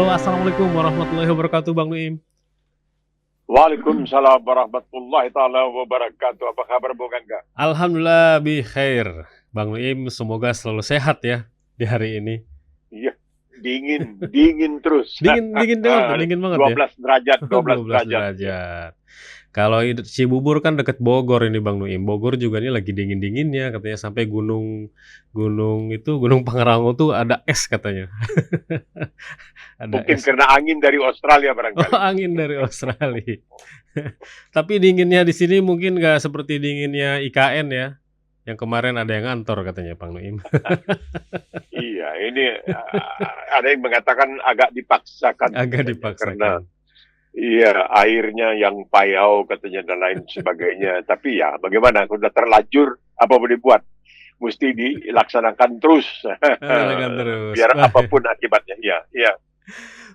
Halo, assalamualaikum warahmatullahi wabarakatuh, Bang Nuim. Waalaikumsalam warahmatullahi taala wabarakatuh. Apa kabar Bung Angga? Alhamdulillah bi khair. Bang Nuim semoga selalu sehat ya di hari ini. Iya, dingin terus. Dingin banget Dua ya. belas derajat, 12 12 derajat. Ya. derajat. Kalau Cibubur kan deket Bogor ini Bang Nuim. Bogor juga ini lagi dingin-dinginnya katanya sampai Gunung Pangrango tuh ada es katanya. Ada Mungkin es. karena angin dari Australia Oh, barangkali. angin dari Australia. Tapi dinginnya di sini mungkin nggak seperti dinginnya IKN ya. Yang kemarin ada yang ngantor katanya Bang Nuim. Iya, ini ada yang mengatakan agak dipaksakan Agak katanya karena dipaksakan. iya airnya yang payau katanya dan lain sebagainya. Tapi ya bagaimana? Sudah terlanjur apa boleh buat? Mesti dilaksanakan terus. Silakan terus. Biar apapun akibatnya. Iya, iya.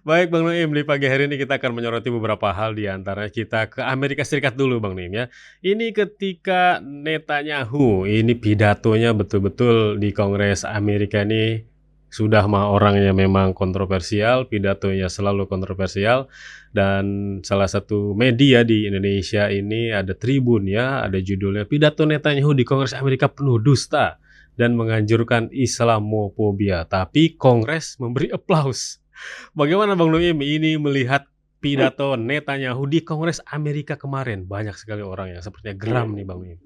Baik Bang Nuim, di pagi hari ini kita akan menyoroti beberapa hal di antaranya kita ke Amerika Serikat dulu Bang Nuim ya. Ini ketika Netanyahu, ini pidatonya betul-betul di Kongres Amerika ini sudah mah orangnya memang kontroversial, pidatonya selalu kontroversial dan salah satu media di Indonesia ini ada Tribun ya, ada judulnya Pidato Netanyahu di Kongres Amerika penuh dusta dan menganjurkan Islamofobia, tapi Kongres memberi aplaus. Bagaimana Bang Nuim ini melihat pidato Netanyahu di Kongres Amerika kemarin? Banyak sekali orang yang sepertinya geram nih Bang Nuim.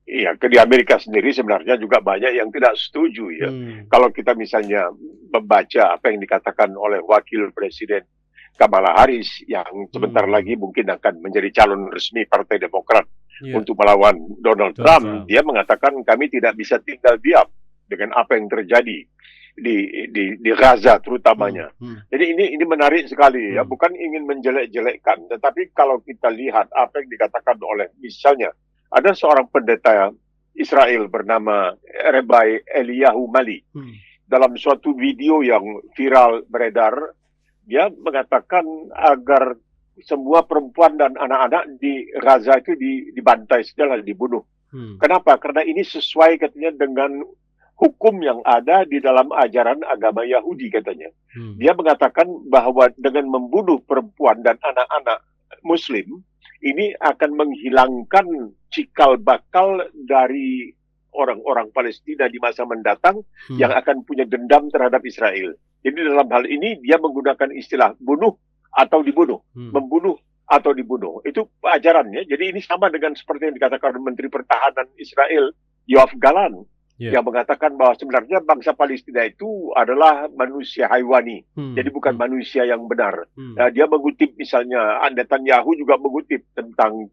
Iya, di Amerika sendiri sebenarnya juga banyak yang tidak setuju ya. Kalau kita misalnya membaca apa yang dikatakan oleh Wakil Presiden Kamala Harris yang sebentar lagi mungkin akan menjadi calon resmi Partai Demokrat untuk melawan Donald Trump, dia mengatakan kami tidak bisa tinggal diam dengan apa yang terjadi di Gaza terutamanya. Jadi ini menarik sekali ya, bukan ingin menjelek-jelekkan, tetapi kalau kita lihat apa yang dikatakan oleh misalnya ada seorang pendeta Israel bernama Rabbi Eliyahu Mali. Dalam suatu video yang viral beredar, dia mengatakan agar semua perempuan dan anak-anak di Gaza itu dibantai segala, dibunuh. Kenapa? Karena ini sesuai katanya dengan hukum yang ada di dalam ajaran agama Yahudi katanya. Dia mengatakan bahwa dengan membunuh perempuan dan anak-anak Muslim, ini akan menghilangkan cikal bakal dari orang-orang Palestina di masa mendatang yang akan punya dendam terhadap Israel. Jadi dalam hal ini dia menggunakan istilah bunuh atau dibunuh, membunuh atau dibunuh. Itu ajarannya. Jadi ini sama dengan seperti yang dikatakan Menteri Pertahanan Israel, Yoav Galan, yang mengatakan bahwa sebenarnya bangsa Palestina itu adalah manusia haiwani, jadi bukan manusia yang benar. Dia mengutip misalnya, Netanyahu juga mengutip tentang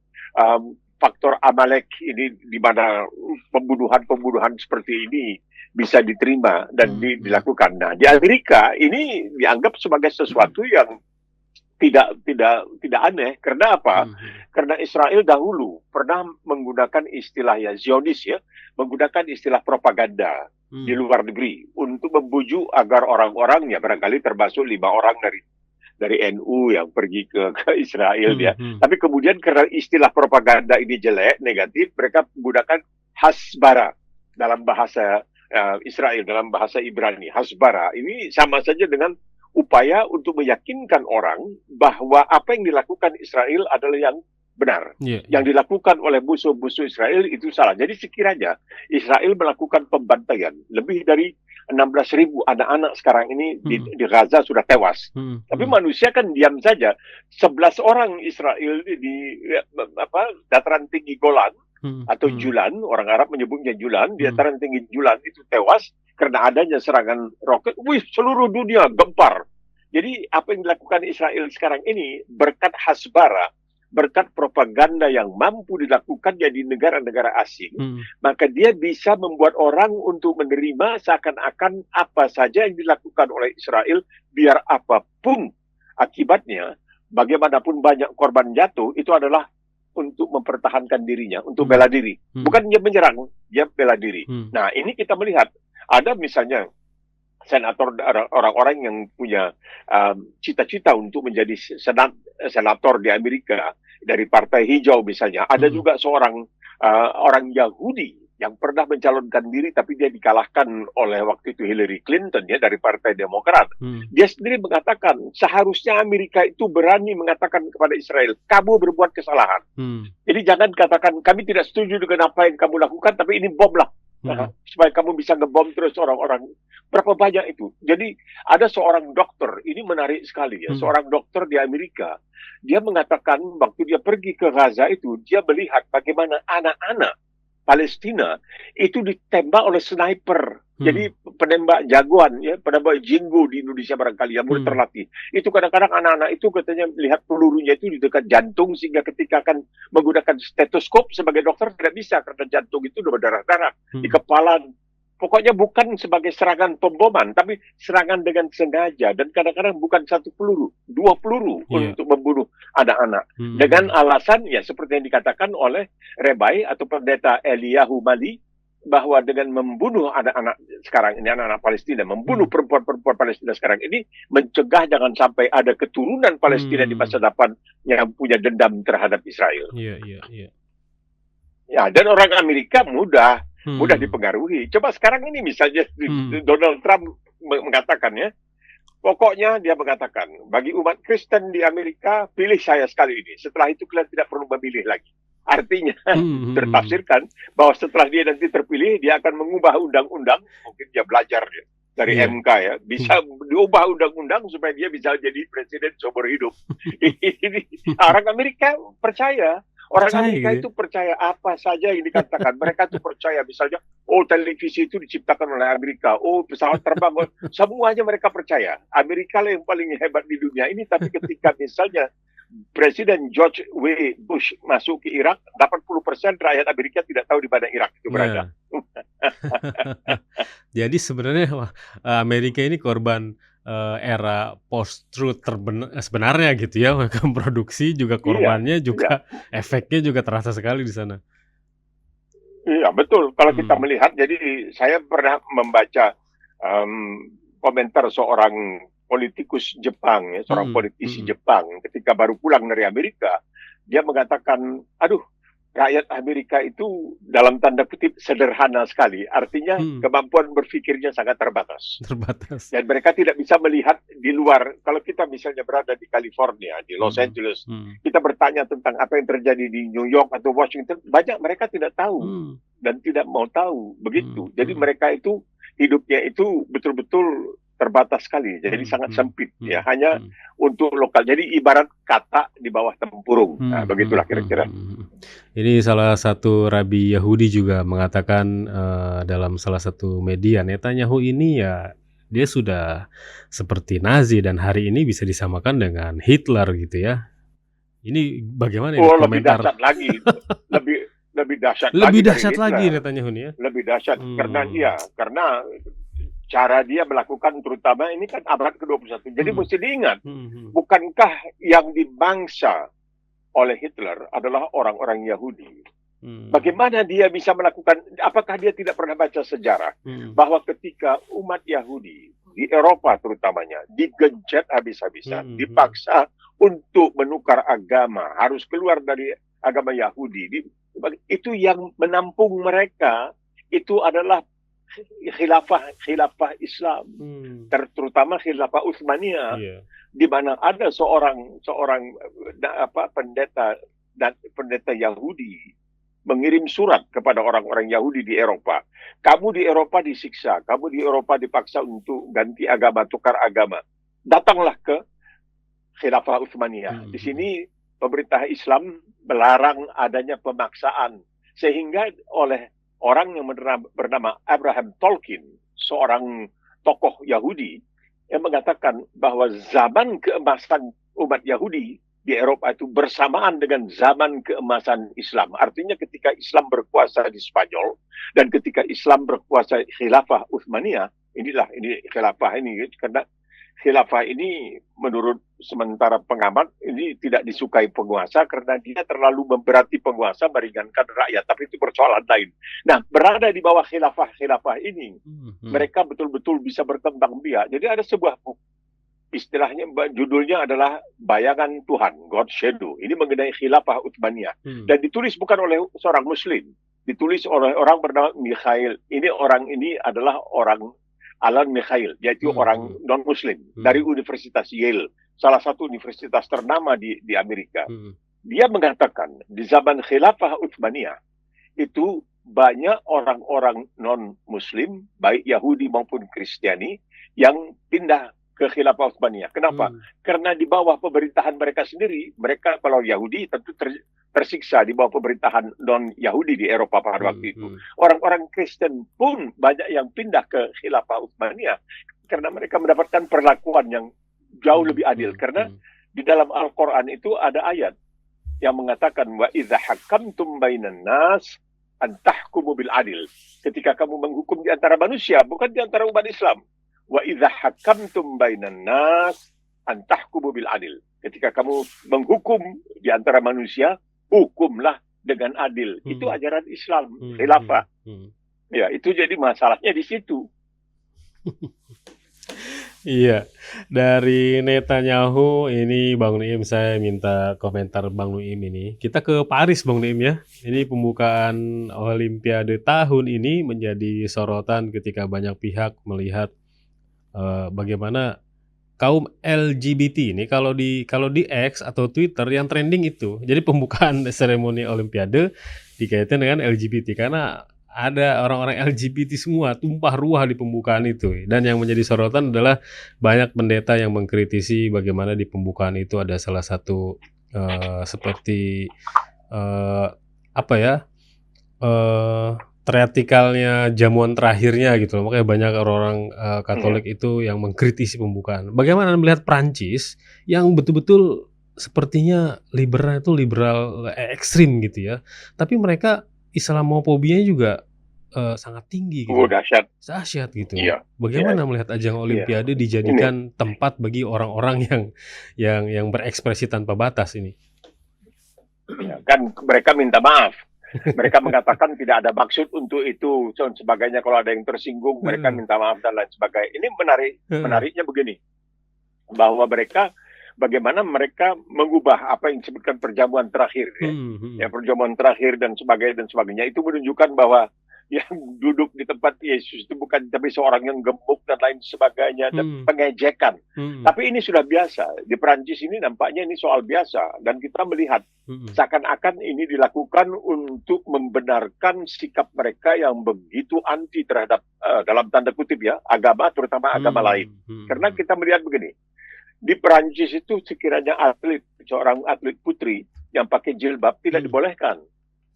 faktor Amalek ini, di mana pembunuhan tidak ini bisa diterima dan dilakukan. Nah, di Amerika ini dianggap sebagai sesuatu yang tidak aneh. Karena apa? Karena Israel dahulu pernah menggunakan istilah ya Zionis ya, menggunakan istilah propaganda di luar negeri untuk membujuk agar orang-orang ya, barangkali termasuk 5 orang dari NU yang pergi ke Israel ya. Tapi kemudian karena istilah propaganda ini jelek, negatif, mereka menggunakan hasbara dalam bahasa Israel, dalam bahasa Ibrani. Hasbara ini sama saja dengan upaya untuk meyakinkan orang bahwa apa yang dilakukan Israel adalah yang benar. Yang dilakukan oleh musuh-musuh Israel itu salah. Jadi sekiranya Israel melakukan pembantaian, lebih dari 16.000 anak-anak sekarang ini di Gaza sudah tewas. Tapi manusia kan diam saja. 11 orang Israel di dataran tinggi Golan atau Julan, orang Arab menyebutnya Julan, di dataran tinggi Julan itu tewas karena adanya serangan roket. Seluruh dunia gempar. Jadi apa yang dilakukan Israel sekarang ini berkat hasbara, berkat propaganda yang mampu dilakukan di negara-negara asing, maka dia bisa membuat orang untuk menerima seakan-akan apa saja yang dilakukan oleh Israel, biar apapun akibatnya, bagaimanapun banyak korban jatuh, itu adalah untuk mempertahankan dirinya, untuk bela diri. Bukan dia menyerang, dia bela diri. Nah, ini kita melihat, ada misalnya senator, orang-orang yang punya cita-cita untuk menjadi senator di Amerika, dari Partai Hijau misalnya. Ada juga seorang orang Yahudi yang pernah mencalonkan diri tapi dia dikalahkan oleh waktu itu Hillary Clinton ya dari Partai Demokrat. Dia sendiri mengatakan seharusnya Amerika itu berani mengatakan kepada Israel, kamu berbuat kesalahan. Jadi jangan katakan kami tidak setuju dengan apa yang kamu lakukan, tapi ini bom lah. Supaya kamu bisa ngebom terus orang-orang. Berapa banyak itu? Jadi ada seorang dokter, ini menarik sekali ya, seorang dokter di Amerika. Dia mengatakan waktu dia pergi ke Gaza itu, dia melihat bagaimana anak-anak Palestina itu ditembak oleh sniper. Jadi penembak jagoan, ya, penembak jinggo di Indonesia barangkali yang mulai terlatih. Itu kadang-kadang anak-anak itu katanya melihat pelurunya itu di dekat jantung sehingga ketika akan menggunakan stetoskop sebagai dokter tidak bisa karena jantung itu udah berdarah-darah di kepala. Pokoknya bukan sebagai serangan pemboman, tapi serangan dengan sengaja. Dan kadang-kadang bukan satu peluru, 2 peluru untuk membunuh anak-anak. Dengan alasan, ya seperti yang dikatakan oleh Rebai atau pendeta Eliyahu Mali, bahwa dengan membunuh anak-anak sekarang ini, anak-anak Palestina, membunuh perempuan-perempuan Palestina sekarang ini, mencegah jangan sampai ada keturunan Palestina di masa depan yang punya dendam terhadap Israel. Ya, dan orang Amerika mudah dipengaruhi. Coba sekarang ini misalnya Donald Trump mengatakan ya, pokoknya dia mengatakan bagi umat Kristen di Amerika pilih saya sekali ini. Setelah itu kalian tidak perlu memilih lagi. Artinya tertafsirkan bahwa setelah dia nanti terpilih dia akan mengubah undang-undang. Mungkin dia belajar ya, dari MK ya, bisa diubah undang-undang supaya dia bisa jadi presiden seumur hidup. Ini orang Amerika percaya. Orang Amerika itu percaya apa saja yang dikatakan. Mereka itu percaya misalnya, oh televisi itu diciptakan oleh Amerika, oh pesawat terbang, semuanya mereka percaya. Amerika lah yang paling hebat di dunia ini, tapi ketika misalnya Presiden George W. Bush masuk ke Irak, 80% rakyat Amerika tidak tahu di mana Irak itu berada. Jadi sebenarnya Amerika ini korban era post-truth sebenarnya gitu ya, mereka produksi juga korbannya juga efeknya juga terasa sekali di sana. Iya betul, kalau kita melihat, jadi saya pernah membaca komentar seorang politikus Jepang, ya, seorang politisi Jepang ketika baru pulang dari Amerika, dia mengatakan, aduh, rakyat Amerika itu dalam tanda kutip sederhana sekali. Artinya kemampuan berpikirnya sangat terbatas. Dan mereka tidak bisa melihat di luar. Kalau kita misalnya berada di California, di Los Angeles, kita bertanya tentang apa yang terjadi di New York atau Washington, banyak mereka tidak tahu dan tidak mau tahu. Begitu. Jadi mereka itu hidupnya itu betul-betul terbatas sekali, jadi sangat sempit ya, hanya untuk lokal. Jadi ibarat kata di bawah tempurung. Nah, begitulah kira-kira. Ini salah satu rabi Yahudi juga mengatakan dalam salah satu media, Netanyahu ini ya dia sudah seperti Nazi dan hari ini bisa disamakan dengan Hitler gitu ya. Ini bagaimana ini komentar? Lebih dahsyat lagi, lebih dahsyat lebih dahsyat lagi Netanyahu ya. Lebih dahsyat karena cara dia melakukan, terutama ini kan abad ke-21. Jadi mesti diingat, bukankah yang dibangsa oleh Hitler adalah orang-orang Yahudi? Bagaimana dia bisa melakukan, apakah dia tidak pernah baca sejarah, bahwa ketika umat Yahudi, di Eropa terutamanya, digencet habis-habisan, dipaksa untuk menukar agama, harus keluar dari agama Yahudi, itu yang menampung mereka, itu adalah khilafah Islam, terutama khilafah Utsmaniyah, di mana ada seorang pendeta Yahudi mengirim surat kepada orang-orang Yahudi di Eropa. Kamu di Eropa disiksa, kamu di Eropa dipaksa untuk ganti agama, tukar agama. Datanglah ke khilafah Utsmaniyah. Di sini pemerintah Islam melarang adanya pemaksaan, sehingga oleh orang yang bernama Abraham Tolkien, seorang tokoh Yahudi, yang mengatakan bahwa zaman keemasan umat Yahudi di Eropa itu bersamaan dengan zaman keemasan Islam. Artinya ketika Islam berkuasa di Spanyol dan ketika Islam berkuasa khilafah Utsmaniyah, ini khilafah ini, karena khilafah ini menurut sementara pengamat ini tidak disukai penguasa karena dia terlalu memberati penguasa, meringankan rakyat, tapi itu persoalan lain. Nah, berada di bawah khilafah ini, mereka betul-betul bisa berkembang biak. Jadi ada sebuah buku, istilahnya judulnya adalah Bayangan Tuhan, God's Shadow. Ini mengenai khilafah Utsmaniyah dan ditulis bukan oleh seorang Muslim, ditulis oleh orang bernama Mikhail. Orang ini adalah orang Alan Mikhail, yaitu orang non-Muslim dari Universitas Yale, salah satu universitas ternama di Amerika. Dia mengatakan di zaman Khilafah Utsmaniyah itu banyak orang-orang non-Muslim, baik Yahudi maupun Kristiani, yang pindah ke Khilafah Utsmaniyah. Kenapa? Karena di bawah pemerintahan mereka sendiri, mereka kalau Yahudi tentu tersiksa di bawah pemerintahan non-Yahudi di Eropa pada waktu itu. Orang-orang Kristen pun banyak yang pindah ke Khilafah Utsmaniyah karena mereka mendapatkan perlakuan yang jauh lebih adil. Karena di dalam Al-Quran itu ada ayat yang mengatakan wa idza hakamtum bainan nas an tahkumu bil adil. Ketika kamu menghukum di antara manusia, bukan di antara umat Islam. Wa idza hakamtum bainan nas an tahkumu bil adil. Ketika kamu menghukum di antara manusia, hukumlah dengan adil. Itu ajaran Islam, khilafah. Ya, itu jadi masalahnya di situ. Iya, dari Netanyahu ini Bang Nuim, saya minta komentar Bang Nuim ini. Kita ke Paris Bang Nuim ya. Ini pembukaan Olimpiade tahun ini menjadi sorotan ketika banyak pihak melihat bagaimana kaum LGBT ini kalau di X atau Twitter yang trending itu. Jadi pembukaan seremoni Olimpiade dikaitkan dengan LGBT karena ada orang-orang LGBT semua tumpah ruah di pembukaan itu. Dan yang menjadi sorotan adalah banyak pendeta yang mengkritisi bagaimana di pembukaan itu ada salah satu seperti teatrikalnya jamuan terakhirnya gitu loh. Makanya banyak orang Katolik itu yang mengkritisi pembukaan. Bagaimana melihat Prancis yang betul-betul sepertinya liberal ekstrim gitu ya. Tapi mereka Islamofobianya juga sangat tinggi gitu. Dahsyat gitu. Iya. Bagaimana melihat ajang Olimpiade dijadikan tempat bagi orang-orang yang berekspresi tanpa batas ini? Ya, kan mereka minta maaf. Mereka mengatakan tidak ada maksud untuk itu dan sebagainya. Kalau ada yang tersinggung, mereka minta maaf dan lain sebagainya. Ini menariknya begini, bahwa bagaimana mereka mengubah apa yang disebutkan perjamuan terakhir, ya perjamuan terakhir dan sebagainya. Itu menunjukkan bahwa yang duduk di tempat Yesus itu bukan tapi seorang yang gemuk dan lain sebagainya dan pengejekan. Tapi ini sudah biasa. Di Perancis ini nampaknya ini soal biasa dan kita melihat seakan-akan ini dilakukan untuk membenarkan sikap mereka yang begitu anti terhadap dalam tanda kutip ya agama, terutama agama lain. Karena kita melihat begini. Di Perancis itu sekiranya seorang atlet putri yang pakai jilbab tidak dibolehkan.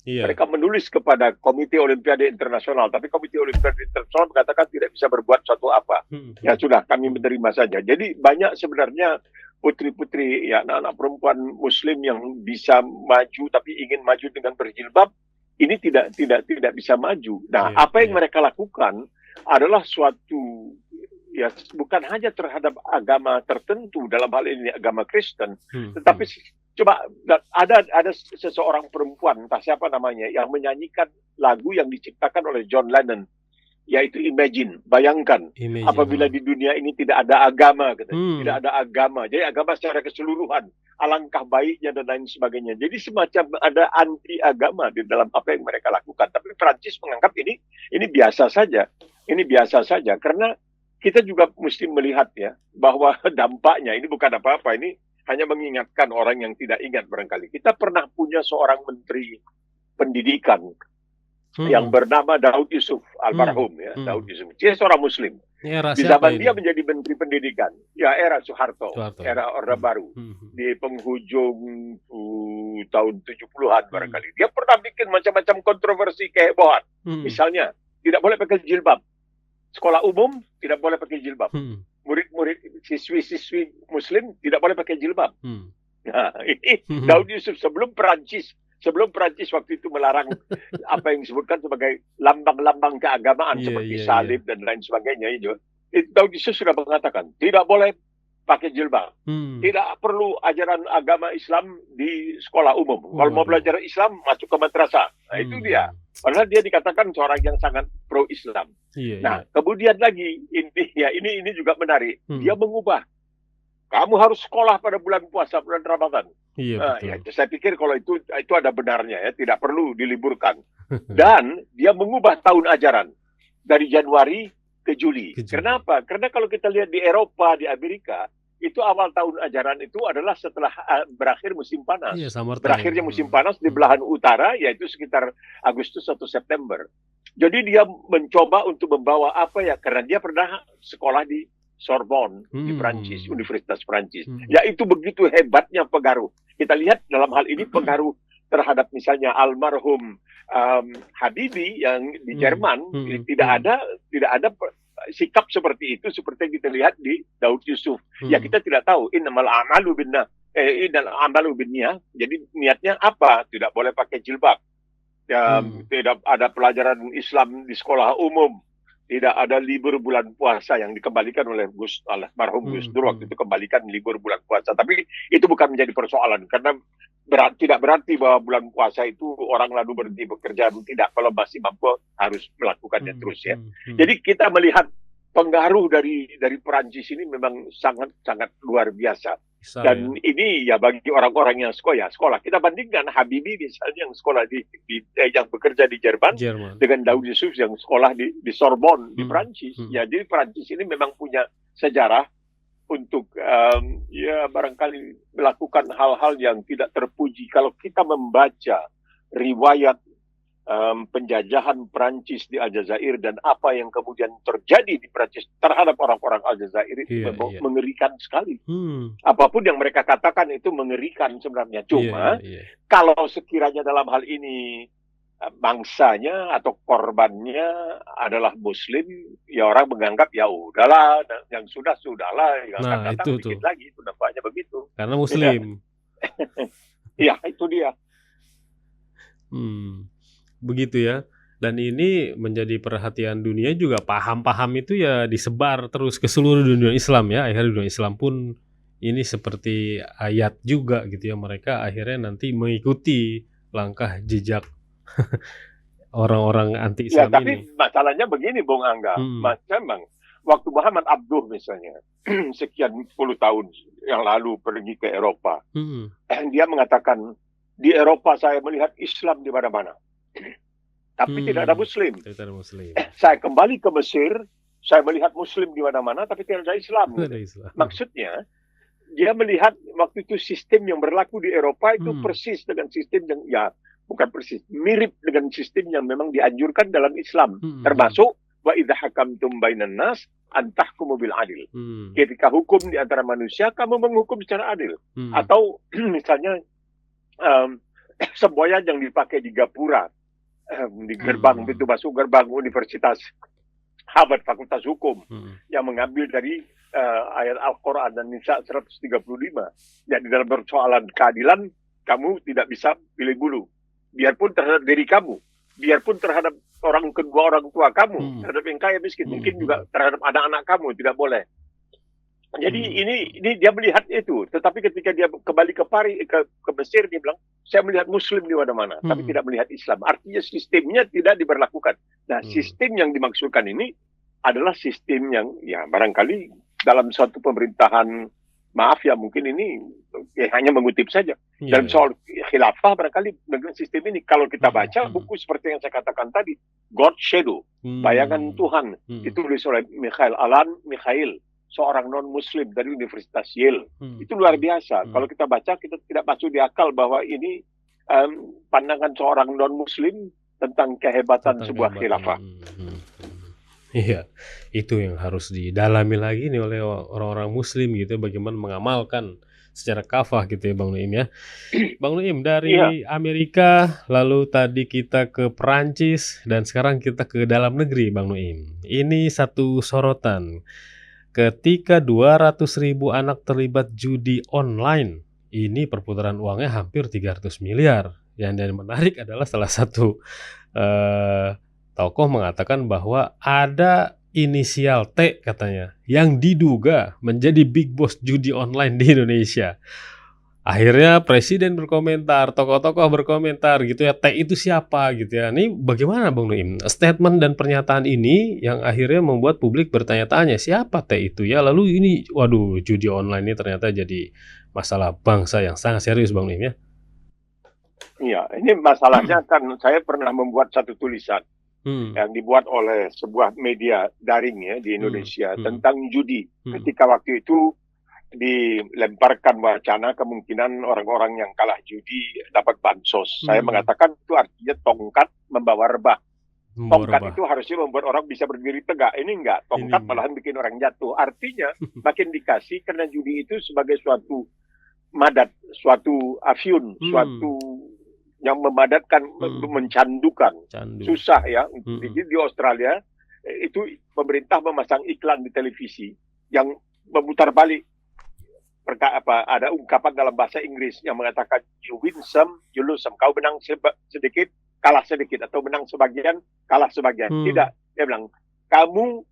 Iya. Mereka menulis kepada Komite Olimpiade Internasional, tapi Komite Olimpiade Internasional mengatakan tidak bisa berbuat suatu apa. Ya sudah, kami menerima saja. Jadi banyak sebenarnya putri-putri, ya anak-anak perempuan Muslim yang bisa maju, tapi ingin maju dengan berjilbab, ini tidak bisa maju. Nah, apa yang mereka lakukan adalah suatu, ya bukan hanya terhadap agama tertentu, dalam hal ini agama Kristen, tetapi coba ada seseorang perempuan, entah siapa namanya, yang menyanyikan lagu yang diciptakan oleh John Lennon, yaitu Imagine. Bayangkan, apabila di dunia ini tidak ada agama, tidak ada agama, jadi agama secara keseluruhan, alangkah baiknya dan lain sebagainya. Jadi semacam ada anti agama di dalam apa yang mereka lakukan. Tapi Prancis menganggap ini biasa saja, karena kita juga mesti melihat ya bahwa dampaknya ini bukan apa-apa, ini hanya mengingatkan orang yang tidak ingat barangkali. Kita pernah punya seorang menteri pendidikan yang bernama Daud Yusuf almarhum ya, Daud Yusuf. Dia seorang Muslim. Di zaman dia menjadi menteri pendidikan, ya era Soeharto. Era Orde Baru di penghujung tahun 70-an barangkali. Dia pernah bikin macam-macam kontroversi kehebohan. Misalnya, tidak boleh pakai jilbab. Sekolah umum tidak boleh pakai jilbab. Murid-murid siswi-siswi Muslim tidak boleh pakai jilbab. Nah, ini Daud Yusuf sebelum Perancis waktu itu melarang apa yang disebutkan sebagai lambang-lambang keagamaan seperti salib dan lain sebagainya itu. Daud Yusuf sudah mengatakan tidak boleh pakai jilbab. Tidak perlu ajaran agama Islam di sekolah umum. Kalau mau belajar Islam masuk ke madrasah. Nah, itu dia. Padahal dia dikatakan seorang yang sangat pro-Islam. Kemudian lagi ini juga menarik. Dia mengubah. Kamu harus sekolah pada bulan puasa, bulan Ramadan. Iya Ya, betul. saya pikir kalau itu ada benarnya ya, tidak perlu diliburkan. Dan dia mengubah tahun ajaran dari Januari ke Juli. Ke Juli. Kenapa? Karena kalau kita lihat di Eropa, di Amerika, itu awal tahun ajaran itu adalah setelah berakhir musim Iya, panas. summer time. Berakhirnya musim panas di belahan utara, yaitu sekitar Agustus atau September. Jadi dia mencoba untuk membawa apa ya, karena dia pernah sekolah di Sorbonne di Prancis, Universitas Prancis. Yaitu begitu hebatnya pengaruh. Kita lihat dalam hal ini pengaruh terhadap misalnya almarhum Habibie yang di Jerman, tidak ada sikap seperti itu seperti yang kita lihat di Daud Yusuf. Ya kita tidak tahu innamal a'malu binniyah. Jadi niatnya apa? Tidak boleh pakai jilbab. Tidak ada pelajaran Islam di sekolah umum, tidak ada libur bulan puasa yang dikembalikan oleh almarhum Gus Dur waktu itu, kembalikan libur bulan puasa. Tapi itu bukan menjadi persoalan karena tidak berarti bahwa bulan puasa itu orang lalu berhenti bekerja. Tidak, kalau masih mampu harus melakukannya terus ya. Jadi kita melihat pengaruh dari Perancis ini memang sangat luar biasa. Dan ini ya bagi orang-orang yang sekolah. Kita bandingkan Habibie misalnya yang sekolah yang bekerja di Jerman dengan Daud Yusuf yang sekolah di Sorbonne di Prancis. Ya, jadi Prancis ini memang punya sejarah untuk ya barangkali melakukan hal-hal yang tidak terpuji. Kalau kita membaca riwayat penjajahan Prancis di Aljazair dan apa yang kemudian terjadi di Prancis terhadap orang-orang Aljazair itu mengerikan sekali. Apapun yang mereka katakan itu mengerikan sebenarnya. Cuma kalau sekiranya dalam hal ini bangsanya atau korbannya adalah Muslim, ya orang menganggap ya udahlah, yang sudahlah, nah itu dikit lagi, itu nampaknya begitu. Karena Muslim. Iya, itu dia. Begitu ya. Dan ini menjadi perhatian dunia juga, paham-paham itu ya disebar terus ke seluruh dunia Islam ya. Akhirnya dunia Islam pun ini seperti ayat juga gitu ya. Mereka akhirnya nanti mengikuti langkah jejak orang-orang anti-Islam ya, tapi ini. Masalahnya begini Bung Angga. Memang waktu Muhammad Abduh misalnya sekian puluh tahun yang lalu pergi ke Eropa, dia mengatakan di Eropa saya melihat Islam di mana-mana. Tapi tidak ada Muslim. Saya kembali ke Mesir, saya melihat Muslim di mana-mana, tapi tidak ada Islam. Maksudnya, dia melihat waktu itu sistem yang berlaku di Eropa itu persis dengan sistem yang, ya bukan persis, mirip dengan sistem yang memang dianjurkan dalam Islam. Termasuk, wa idza hakamtum bainan nas an tahkumu bil adil. Ketika hukum di antara manusia, kamu menghukum secara adil. Atau misalnya, semboyan yang dipakai di Gapura, di gerbang pintu masuk gerbang Universitas Harvard Fakultas Hukum yang mengambil dari ayat Al-Quran dan Nisa 135. Jadi dalam persoalan keadilan kamu tidak bisa pilih bulu, biarpun terhadap diri kamu, biarpun terhadap kedua orang tua kamu, terhadap yang kaya miskin, mungkin juga terhadap anak-anak kamu tidak boleh. Jadi ini dia melihat itu, tetapi ketika dia kembali ke Mesir, dia bilang, saya melihat Muslim di mana-mana, tapi tidak melihat Islam. Artinya sistemnya tidak diberlakukan. Nah, sistem yang dimaksudkan ini adalah sistem yang ya barangkali dalam suatu pemerintahan, maaf ya mungkin ini hanya mengutip saja. Dalam soal khilafah barangkali dengan sistem ini, kalau kita baca buku seperti yang saya katakan tadi, God's Shadow, Bayangan Tuhan, ditulis oleh Alan Mikhail, seorang non-Muslim dari Universitas Yale. Itu luar biasa. Kalau kita baca, kita tidak masuk di akal bahwa ini pandangan seorang non-Muslim tentang kehebatan sebuah khilafah. Iya, itu yang harus didalami lagi nih oleh orang-orang Muslim gitu, bagaimana mengamalkan secara kafah gitu ya Bang Nuim ya. Bang Nuim dari Amerika, lalu tadi kita ke Perancis, dan sekarang kita ke dalam negeri Bang Nuim. Ini satu sorotan. Ketika 200.000 anak terlibat judi online, ini perputaran uangnya hampir 300 miliar. Yang menarik adalah salah satu tokoh mengatakan bahwa ada inisial T katanya yang diduga menjadi big boss judi online di Indonesia. Akhirnya presiden berkomentar, tokoh-tokoh berkomentar gitu ya, T itu siapa gitu ya. Ini bagaimana Bang Nuim? Statement dan pernyataan ini yang akhirnya membuat publik bertanya-tanya, siapa T itu ya? Lalu ini, waduh, judi online ini ternyata jadi masalah bangsa yang sangat serius Bang Nim ya. Iya, ini masalahnya kan saya pernah membuat satu tulisan yang dibuat oleh sebuah media daring ya di Indonesia tentang judi. Ketika waktu itu dilemparkan wacana kemungkinan orang-orang yang kalah judi dapat bansos. Saya mengatakan itu artinya tongkat membawa rebah. Tongkat itu harusnya membuat orang bisa berdiri tegak. Ini enggak. Tongkat malahan bikin orang jatuh. Artinya makin dikasih karena judi itu sebagai suatu madat, suatu afyun, suatu yang memadatkan, mencandukan. Susah ya. Jadi di Australia itu pemerintah memasang iklan di televisi yang memutar balik. Ada ungkapan dalam bahasa Inggris yang mengatakan you win some, you lose some. Kau menang sedikit, kalah sedikit, atau menang sebagian, kalah sebagian. Tidak, dia bilang kamu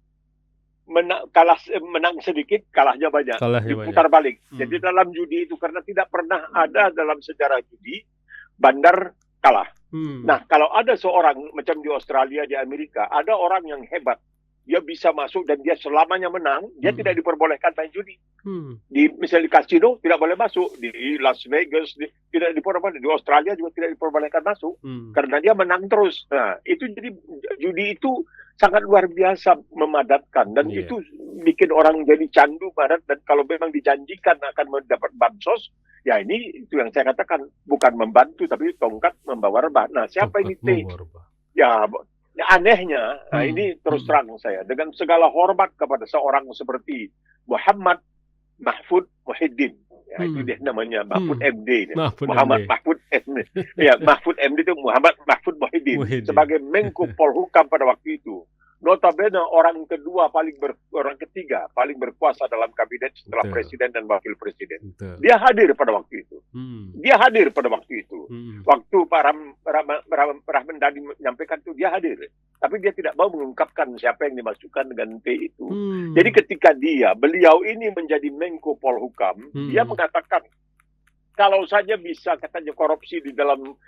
menang sedikit, kalahnya banyak. Diputar balik. Jadi dalam judi itu karena tidak pernah ada dalam sejarah judi bandar kalah. Nah, kalau ada seorang macam di Australia, di Amerika, ada orang yang hebat. Dia bisa masuk dan dia selamanya menang, dia tidak diperbolehkan main judi. Misalnya di kasino tidak boleh masuk, di Las Vegas tidak diperbolehkan, di Australia juga tidak diperbolehkan masuk karena dia menang terus. Nah, itu jadi judi itu sangat luar biasa memadatkan dan itu bikin orang jadi candu barat, dan kalau memang dijanjikan akan mendapat bansos, ya ini itu yang saya katakan bukan membantu tapi tongkat membawa rebah. Nah, siapa ini T? Ya anehnya, nah ini terus terang saya, dengan segala hormat kepada seorang seperti Muhammad Mahfud Muhyiddin, ya itu dia namanya Mahfud MD, Muhammad Mahfud MD, ya Mahfud MD itu Muhammad Mahfud Muhyiddin sebagai Menko Polhukam pada waktu itu. Notabene orang ketiga paling berkuasa dalam kabinet setelah presiden dan wakil presiden. Dia hadir pada waktu itu. Waktu Pak Rahmendani menyampaikan itu, dia hadir. Tapi dia tidak mau mengungkapkan siapa yang dimasukkan dengan T itu. Jadi ketika beliau ini menjadi Menko Polhukam, dia mengatakan kalau saja bisa katanya korupsi di dalam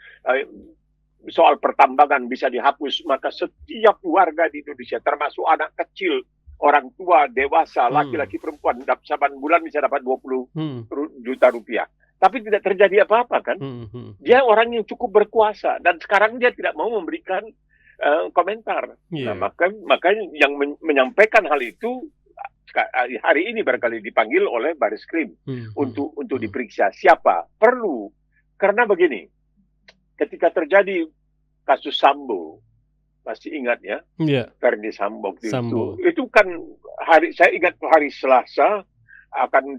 soal pertambangan bisa dihapus, maka setiap warga di Indonesia, termasuk anak kecil, orang tua, dewasa, laki-laki, perempuan, saban bulan bisa dapat 20 juta rupiah. Tapi tidak terjadi apa-apa kan? Dia orang yang cukup berkuasa dan sekarang dia tidak mau memberikan komentar. Nah, makanya yang menyampaikan hal itu hari ini barangkali dipanggil oleh Baris Krim untuk diperiksa. Siapa? Perlu. Karena begini, ketika terjadi kasus Sambo, masih ingat ya? Verdi Sambo itu kan saya ingat hari Selasa akan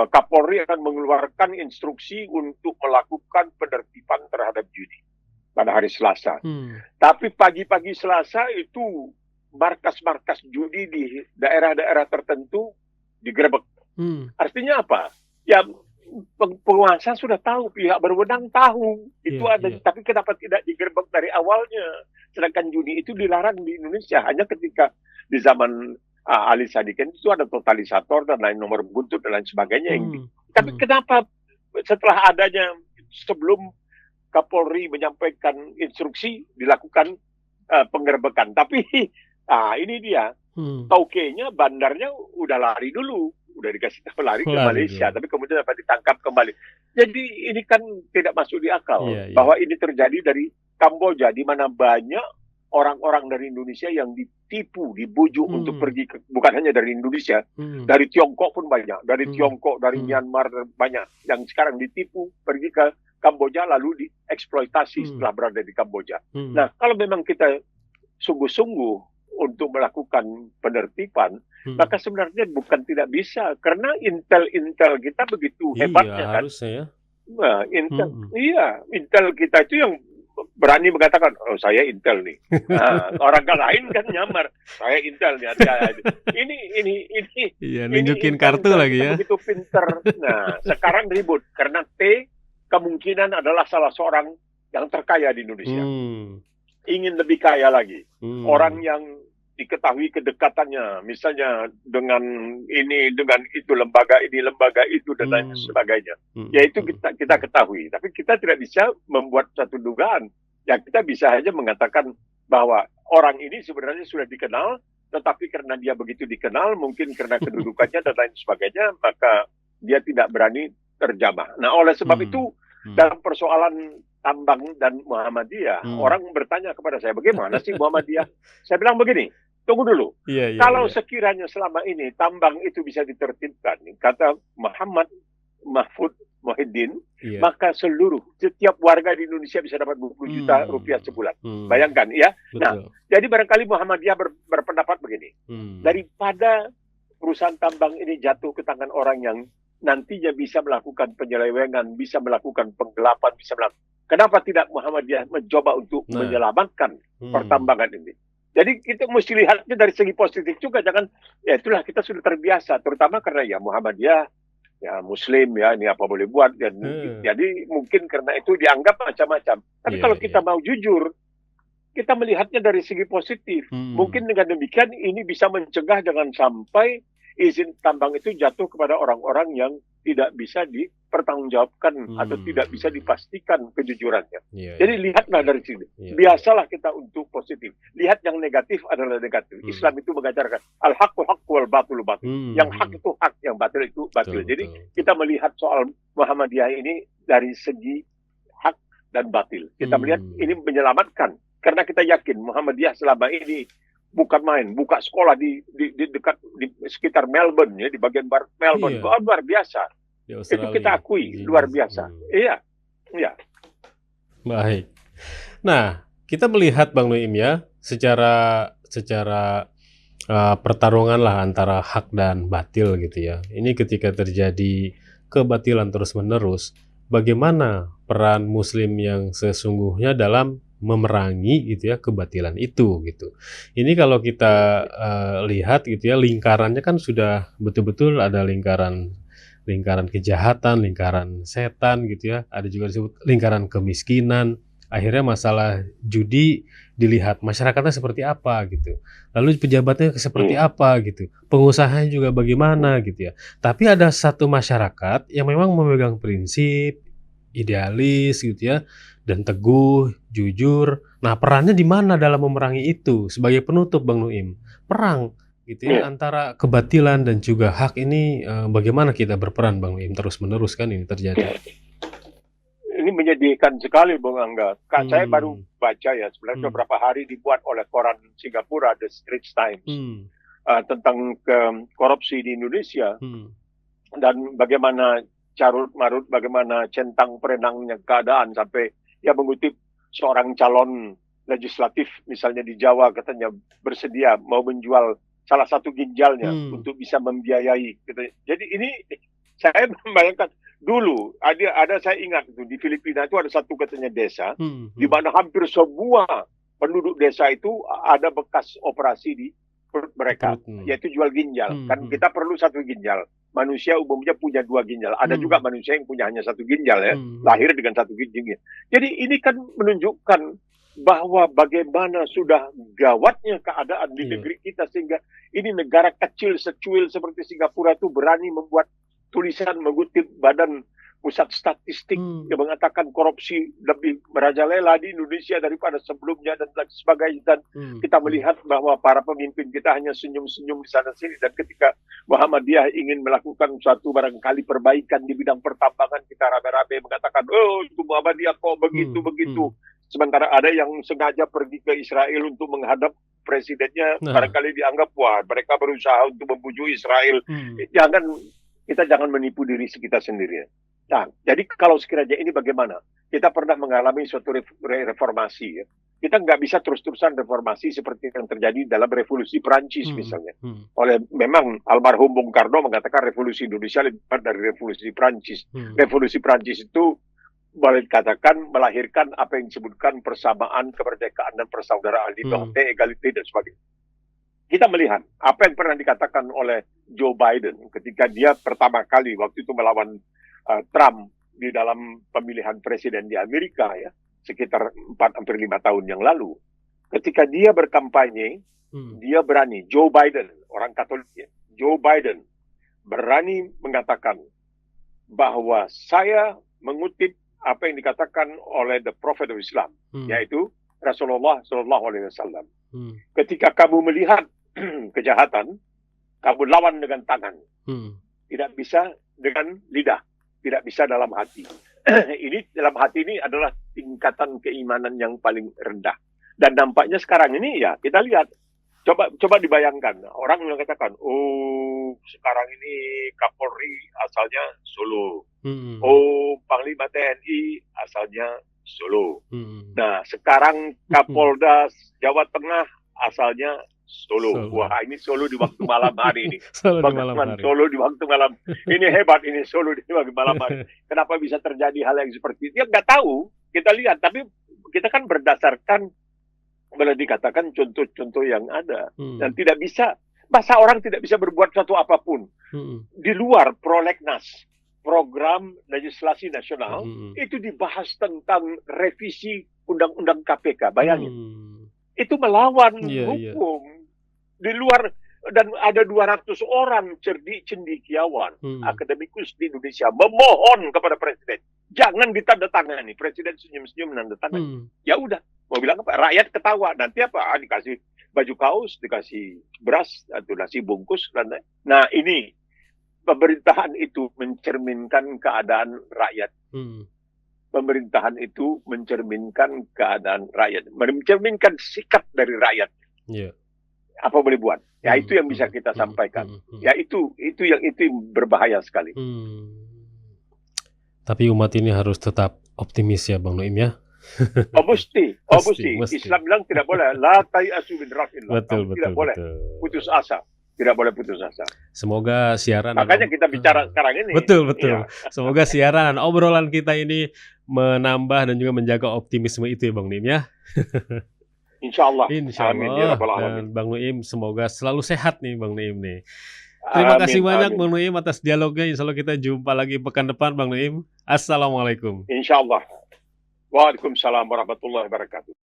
Kapolri akan mengeluarkan instruksi untuk melakukan penertiban terhadap judi pada hari Selasa. Tapi pagi-pagi Selasa itu markas-markas judi di daerah-daerah tertentu digerebek. Artinya apa? Ya penguasa sudah tahu, pihak berwenang tahu itu ada, tapi kenapa tidak digerebek dari awalnya? Sedangkan judi itu dilarang di Indonesia. Hanya ketika di zaman Ali Sadikin itu ada totalisator dan lain nomor buntut dan lain sebagainya. Tapi kenapa setelah adanya, sebelum Kapolri menyampaikan instruksi, dilakukan penggerebekan? Tapi ini dia, taukenya bandarnya udah lari dulu. Udah dikasih tahu lari ke Malaysia, tapi kemudian dapat ditangkap kembali. Jadi ini kan tidak masuk di akal bahwa ini terjadi dari Kamboja, di mana banyak orang-orang dari Indonesia yang ditipu, dibujuk untuk pergi bukan hanya dari Indonesia, dari Tiongkok pun banyak, dari Tiongkok, dari Myanmar banyak yang sekarang ditipu pergi ke Kamboja lalu dieksploitasi setelah berada di Kamboja. Nah, kalau memang kita sungguh-sungguh untuk melakukan penertiban, maka sebenarnya bukan tidak bisa, karena intel kita begitu hebatnya kan. Harusnya ya. Nah, intel kita itu yang berani mengatakan, oh saya intel nih. Nah, orang lain kan nyamar, saya intel nih. Ini nunjukin kartu lagi ya. Begitu pinter. Nah, sekarang ribut karena T kemungkinan adalah salah seorang yang terkaya di Indonesia. Ingin lebih kaya lagi. Orang yang diketahui kedekatannya, misalnya dengan ini, dengan itu, lembaga ini, lembaga itu, dan lain sebagainya. Yaitu kita ketahui. Tapi kita tidak bisa membuat satu dugaan. Ya, kita bisa hanya mengatakan bahwa orang ini sebenarnya sudah dikenal, tetapi karena dia begitu dikenal, mungkin karena kedudukannya dan lain sebagainya, maka dia tidak berani terjamah. Nah, oleh sebab itu dalam persoalan tambang dan Muhammadiyah, orang bertanya kepada saya, bagaimana sih Muhammadiyah? Saya bilang begini, tunggu dulu. Kalau sekiranya selama ini tambang itu bisa ditertibkan, kata Muhammad Mahfud Muhyiddin, maka setiap warga di Indonesia bisa dapat 20 juta rupiah sebulan. Bayangkan, ya. Betul. Nah, jadi barangkali Muhammadiyah berpendapat begini. Daripada perusahaan tambang ini jatuh ke tangan orang yang nantinya bisa melakukan penyelewengan, bisa melakukan penggelapan, kenapa tidak Muhammadiyah mencoba untuk menyelamatkan pertambangan ini? Jadi kita mesti lihatnya dari segi positif juga, jangan, ya itulah kita sudah terbiasa, terutama karena ya Muhammadiyah, ya Muslim, ya ini apa boleh buat, dan jadi mungkin karena itu dianggap macam-macam. Tapi kalau kita mau jujur, kita melihatnya dari segi positif. Mungkin dengan demikian ini bisa mencegah jangan sampai izin tambang itu jatuh kepada orang-orang yang tidak bisa dipertanggungjawabkan atau tidak bisa dipastikan kejujurannya. Jadi lihatlah dari sini. Biasalah kita untuk positif. Lihat yang negatif adalah negatif. Islam itu mengajarkan al-haqqu haqqu wal batil batil. Yang hak itu hak, yang batil itu batil. Jadi kita melihat soal Muhammadiyah ini dari segi hak dan batil. Kita melihat ini menyelamatkan, karena kita yakin Muhammadiyah selama ini bukan main, buka sekolah di dekat di sekitar Melbourne, ya, di bagian barat Melbourne. Luar biasa. Itu kita akui, luar biasa. Iya. Baik. Nah, kita melihat Bang Nuim, ya, secara pertarungan lah antara hak dan batil gitu ya. Ini ketika terjadi kebatilan terus-menerus, bagaimana peran Muslim yang sesungguhnya dalam memerangi gitu ya kebatilan itu gitu. Ini kalau kita lihat gitu ya, lingkarannya kan sudah betul-betul ada lingkaran kejahatan, lingkaran setan gitu ya. Ada juga disebut lingkaran kemiskinan. Akhirnya masalah judi dilihat masyarakatnya seperti apa gitu. Lalu pejabatnya seperti apa gitu. Pengusahanya juga bagaimana gitu ya. Tapi ada satu masyarakat yang memang memegang prinsip idealis gitu ya, dan teguh, jujur. Nah, perannya di mana dalam memerangi itu? Sebagai penutup Bang Nuim, perang gitu ya antara kebatilan dan juga hak ini, bagaimana kita berperan Bang Nuim terus-menerus kan ini terjadi? Ini menyedihkan sekali Bung Angga. Saya baru baca ya, sebenarnya beberapa hari dibuat oleh koran Singapura The Straits Times tentang korupsi di Indonesia dan bagaimana carut marut, bagaimana centang perenangnya keadaan, sampai ya mengutip seorang calon legislatif misalnya di Jawa, katanya bersedia mau menjual salah satu ginjalnya untuk bisa membiayai gitu. Jadi ini saya membayangkan dulu ada saya ingat itu di Filipina itu ada satu katanya desa di mana hampir semua penduduk desa itu ada bekas operasi di perut mereka, yaitu jual ginjal. Kan kita perlu satu ginjal. Manusia umumnya punya 2 ginjal. Ada juga manusia yang punya hanya 1 ginjal, ya, lahir dengan 1 ginjal. Jadi ini kan menunjukkan bahwa bagaimana sudah gawatnya keadaan di negeri kita, sehingga ini negara kecil secuil seperti Singapura itu berani membuat tulisan mengutip Badan Pusat Statistik yang mengatakan korupsi lebih merajalela di Indonesia daripada sebelumnya dan sebagainya. Dan kita melihat bahwa para pemimpin kita hanya senyum-senyum di sana sini. Dan ketika Muhammadiyah ingin melakukan suatu barangkali perbaikan di bidang pertambangan, kita rame-rame mengatakan, oh itu Muhammadiyah kok begitu-begitu. Sementara ada yang sengaja pergi ke Israel untuk menghadap presidennya, barangkali dianggap, wah mereka berusaha untuk membujuk Israel. Kita jangan menipu diri kita sendiri. Nah, jadi kalau sekiranya ini bagaimana? Kita pernah mengalami suatu reformasi. Ya. Kita nggak bisa terus-terusan reformasi seperti yang terjadi dalam revolusi Prancis misalnya. Memang almarhum Bung Karno mengatakan revolusi Indonesia lebih besar dari revolusi Prancis. Revolusi Prancis itu boleh dikatakan melahirkan apa yang disebutkan persamaan, kemerdekaan, dan persaudaraan, liberté, égalité, dan sebagainya. Kita melihat apa yang pernah dikatakan oleh Joe Biden ketika dia pertama kali waktu itu melawan Trump di dalam pemilihan presiden di Amerika, ya, sekitar 4-5 tahun yang lalu. Ketika dia berkampanye, dia berani, Joe Biden, orang Katolik, ya, Joe Biden berani mengatakan bahwa saya mengutip apa yang dikatakan oleh the Prophet of Islam, yaitu Rasulullah SAW. Ketika kamu melihat kejahatan, kamu lawan dengan tangan. tidak bisa dengan lidah, tidak bisa dalam hati. Ini dalam hati ini adalah tingkatan keimanan yang paling rendah. Dan nampaknya sekarang ini ya kita lihat, coba dibayangkan, orang mengatakan, oh sekarang ini Kapolri asalnya Solo, oh Panglima TNI asalnya Solo. Nah sekarang Kapolda Jawa Tengah asalnya Solo. Wah, ini Solo di waktu malam hari ini. Solo di waktu malam. Ini hebat ini Solo di waktu malam hari. Kenapa bisa terjadi hal yang seperti itu? Ya nggak tahu. Kita lihat, tapi kita kan berdasarkan boleh dikatakan contoh-contoh yang ada. Dan tidak bisa, masa orang tidak bisa berbuat suatu apapun di luar prolegnas, program legislasi nasional, itu dibahas tentang revisi undang-undang KPK. Bayangin. Itu melawan hukum. Di luar, dan ada 200 orang cendekiawan, akademikus di Indonesia memohon kepada Presiden, jangan ditandatangani. Presiden senyum-senyum menandatangani. Ya udah, mau bilang apa? Rakyat ketawa. Nanti apa? Dikasih baju kaos, dikasih beras, atau nasi bungkus. Nah ini, pemerintahan itu mencerminkan keadaan rakyat. Pemerintahan itu mencerminkan keadaan rakyat, mencerminkan sikap dari rakyat. Apa boleh buat? Ya itu yang bisa kita sampaikan. Ya itu yang berbahaya sekali. Tapi umat ini harus tetap optimis ya Bang Noim ya. Mesti. Islam bilang tidak boleh. La tayasu min rahillah. Tidak boleh putus asa. Tidak boleh putus asa. Semoga siaran. Makanya kita bicara sekarang ini. Betul. Ya. Semoga siaran obrolan kita ini menambah dan juga menjaga optimisme itu ya Bang Noim ya. Insya Allah. Amin ya Rabbal Alamin. Dan Bang Noim semoga selalu sehat nih Bang Noim nih. Terima kasih banyak Bang Noim atas dialognya. Insya Allah kita jumpa lagi pekan depan Bang Noim. Assalamualaikum. Insya Allah. Waalaikumsalam warahmatullahi wabarakatuh.